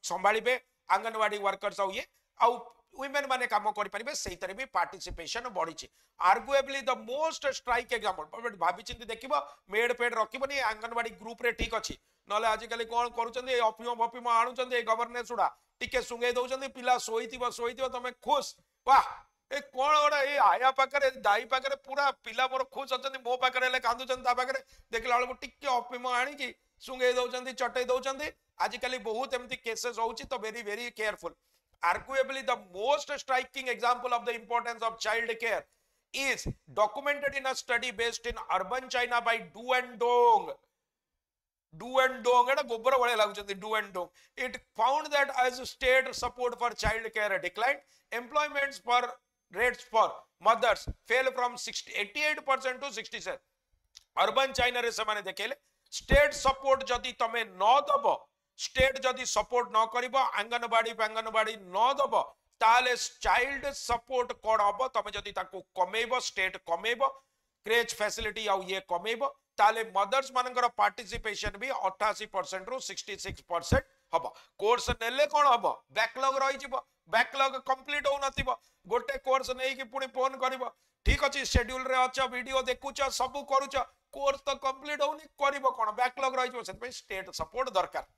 संभाळिबे आंगनवाड़ी वर्कर्स आउ ये आउ वुमेन माने काम करि परिबे सेही तरे भी पार्टिसिपेशन बढ़िछि arguably the most strike example भाबी चिंती देखिबो मेड पेड रखिबनी आंगनवाड़ी ग्रुप रे ठीक अछि नले आज काली कोन करूचंदी अफिम आणुचंदी गवर्नेंस उडा टिके सुंगे दउचंदी पिला सोइतिबो तमे खुश वाह ए कोन ओडा ए आया पाकरे दाई पाकरे पूरा पिला मोर खुश अछंदी मो पाकरे ले कांदुचंदी ता पाकरे देखला बेलको टिके अफिम आणी कि सुंगे दउचंदी चटै दउचंदी आज काली बहुत एमती केसेस होउची तो very very careful arguably the most striking example of the importance of child care is documented in a study based in urban China by Du and Dong eta gobbar vale laguchandi Du and Dong it found that as state support for child care declined employments for rates for mothers fell from 88% to 67 urban China रे से माने देखेले state support जदी तमे न दबो state जदि support न करिबो आंगनबाड़ी न दबो ताले चाइल्ड सपोर्ट कोड हबो तमे जदि ताको कमेइबो स्टेट कमेइबो क्रेच फैसिलिटी आ ये कमेइबो ताले मदर्स मानकर पार्टिसिपेशन भी 88% रो 66% हबो कोर्स नेले कोन हबो बैकलॉग रहि जिवो बैकलॉग कंप्लीट हो नथिबो गोटे कोर्स नै कि पुनी फोन करिवो ठीक अछि शेड्यूल रे अच्छा वीडियो देखुछ सब करूछ कोर्स तो कंप्लीट होनी करिवो कोन बैकलॉग रहि जिवो सेत स्टेट सपोर्ट दरकार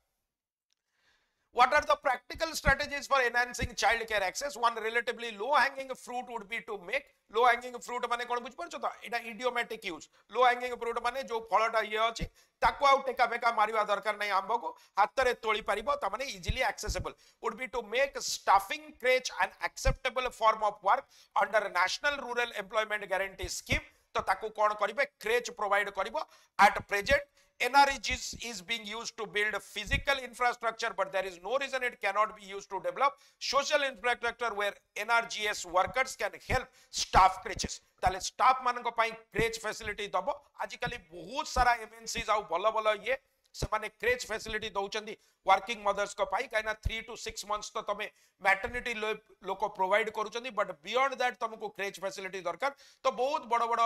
What are the practical strategies for enhancing child care access? One relatively low hanging fruit would be to make low hanging fruit माने कोन बुझ परछो त एटा idiomatic use low hanging fruit माने जो फलटा ये अछि ताको आउ टेका बेका मारिवा दरकार नै आंबो को हाथ रे तोली परिबो त माने easily accessible would be to make staffing crèche an acceptable form of work under national rural employment guarantee scheme तो ताको कोन करिवे crèche provide करिवो at present NREGs is being used to build physical infrastructure, but there is no reason it cannot be used to develop social infrastructure where NRGS workers can help staff creches. ताले staff मान को पाई creche facility दबो आजिकली बहुत सारा MNCs आउ भलो भलो ये समाने क्रेच फैसिलिटी दउचंदी वर्किंग मदर्स को पाई काइना 3 to 6 months तो तमे मैटरनिटी लोको प्रोवाइड करूचंदी बट बियॉन्ड दैट तुमको क्रेच फैसिलिटी दरकार तो बहुत बड़ बड़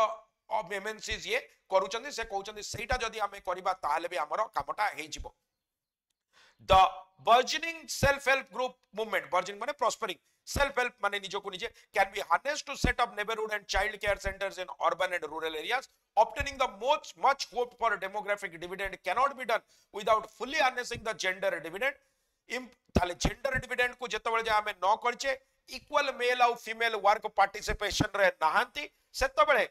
of MNCs ये करूचंदी से कहउचंदी सेटा जदी हमें करिबा ताले भी हमरो कामटा हेइ जिवो the burgeoning self help group movement burgeoning माने prospering self help माने निजो को निजे can be harnessed to set up neighborhood and child care centers in urban and rural areas obtaining the much hoped for demographic dividend cannot be done without fully harnessing the gender dividend ताले gender dividend को जेतबेले जे हमें न करछे equal male और female work participation रे नाहंती सेतबेले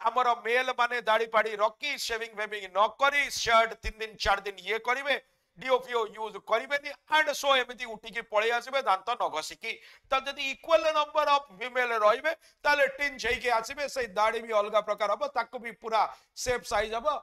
हमर mail माने दाढ़ी पाड़ी रखी शेविंग वेविंग न करी शर्ट 3 दिन 4 दिन ये करिवे डीओपीओ यूज करेनि एंड सो एमती उठिकी पळै आसीबे दांत न घसिकी त जदि इक्वल नंबर ऑफ फीमेल रहिबे ताले टिन छेकी आसीबे से दाढ़ी भी अलग प्रकार हबो ताको भी पूरा सेफ साइज हबो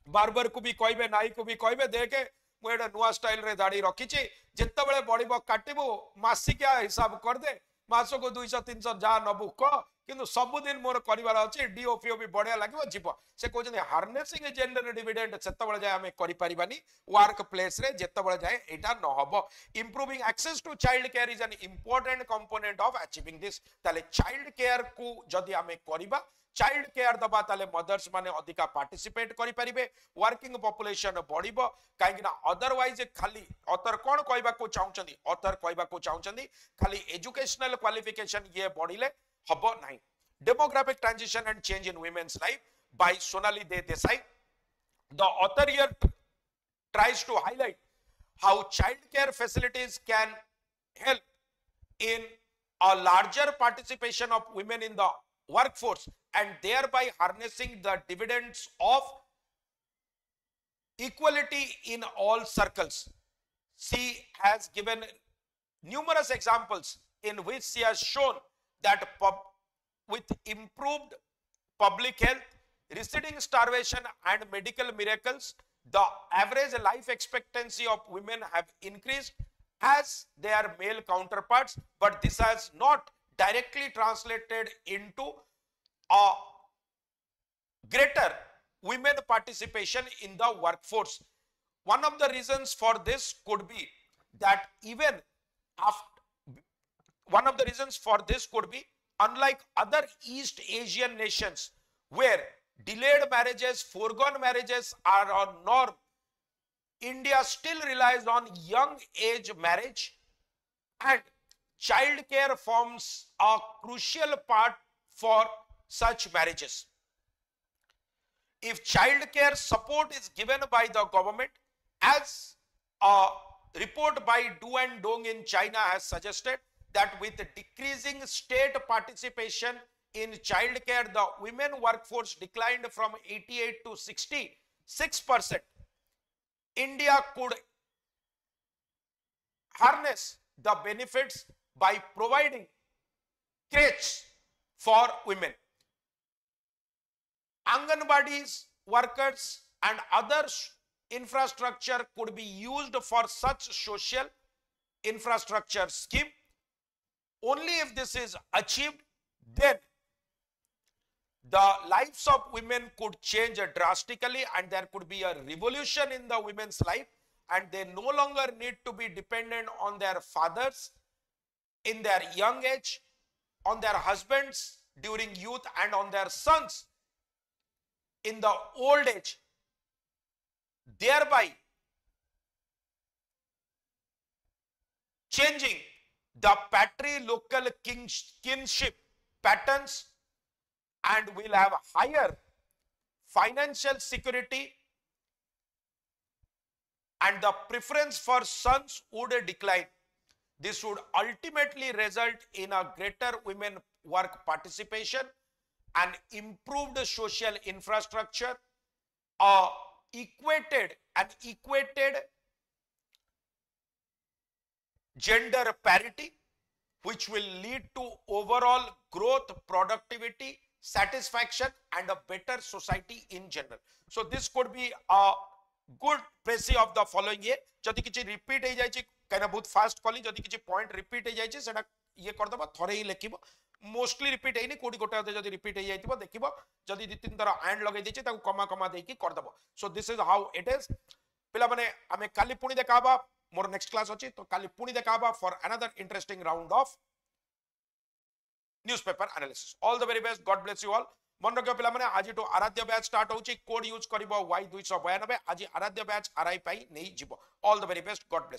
बार्बर को भी कहबे नाई को भी कहबे देखे मु एटा नुआ स्टाइल रे दाढ़ी रखिछि जेते बेले बढिबो काटिबो मासिकिया हिसाब कर दे मास को 200 300 जा नबु क किंतु सबुदिन मोर करिवार अछि डीओपीओ भी बढ़िया लागिवो जीव से कहउछन हार्नेसिंग जेंडर डिविडेंड सेते बेले जाय हमें करि परिबानी वर्क प्लेस रे जेते बेले जाय एटा न हबो improving access to child care is an important component of achieving this ताले चाइल्ड केयर को जदि हमें करिबा चाइल्ड केयर दबा ताले मदर्स माने अधिका पार्टिसिपेट करि परिबे वर्किंग पॉपुलेशन बढ़िबो काहेकि ना अदरवाइज खाली ऑथर कोन कहबा को चाहुचंदी ऑथर कहबा को चाहुचंदी खाली एजुकेशनल क्वालिफिकेशन ये बढ़िले हबो नाही demographic transition and change in women's life by Sonalde Desai the author here tries to highlight how child care facilities can help in a larger participation of women in the workforce and thereby harnessing the dividends of equality in all circles. She has given numerous examples in which she has shown that with improved public health, receding starvation and medical miracles, the average life expectancy of women have increased as their male counterparts, but this has not directly translated into a greater women participation in the workforce. One of the reasons for this could be that even unlike other East Asian nations where delayed marriages, foregone marriages are a norm, India still relies on young age marriage, and child care forms a crucial part for such marriages. If child care support is given by the government, as a report by Do and Dong in China has suggested, that with decreasing state participation in child care, the women workforce declined from 88 to 66%. India could harness the benefits by providing creches for women. Anganwadis, workers and other infrastructure could be used for such social infrastructure scheme. Only if this is achieved, then the lives of women could change drastically and there could be a revolution in the women's life, and they no longer need to be dependent on their fathers in their young age, on their husbands during youth, and on their sons in the old age, thereby changing the patrilocal kinship patterns, and will have higher financial security, and the preference for sons would decline. This would ultimately result in a greater women work participation, an improved social infrastructure, an equated gender parity, which will lead to overall growth, productivity, satisfaction, and a better society in general. So this could be a good précis of the following year. जदि किछि repeat हो जायछि कना बहुत fast कली, जदि किछि point repeat हो जायछि सेटा ये कर दबा, थरे ही लिखिबो, मोस्टली रिपीट हेनी, कोडी गोटे अधे जदि रिपीट हो जायतिबो देखिबो, जदि दि तीन तरह एंड लगे दिछि ताको कमा कमा देकी कर दबो. So this is how it is. पिला माने हमें काली पुणी देखाबा, मोर नेक्स्ट क्लास अछि तो काली पुणी देखाबा for another interesting round of newspaper analysis. All the very best, God bless you all. मन रखियो पिला माने आज तो आराध्य बैच स्टार्ट होछि, कोड यूज करिवो Y292. आज आराध्य बैच आरआई पाई नहीं जिवो. All the very best, God bless.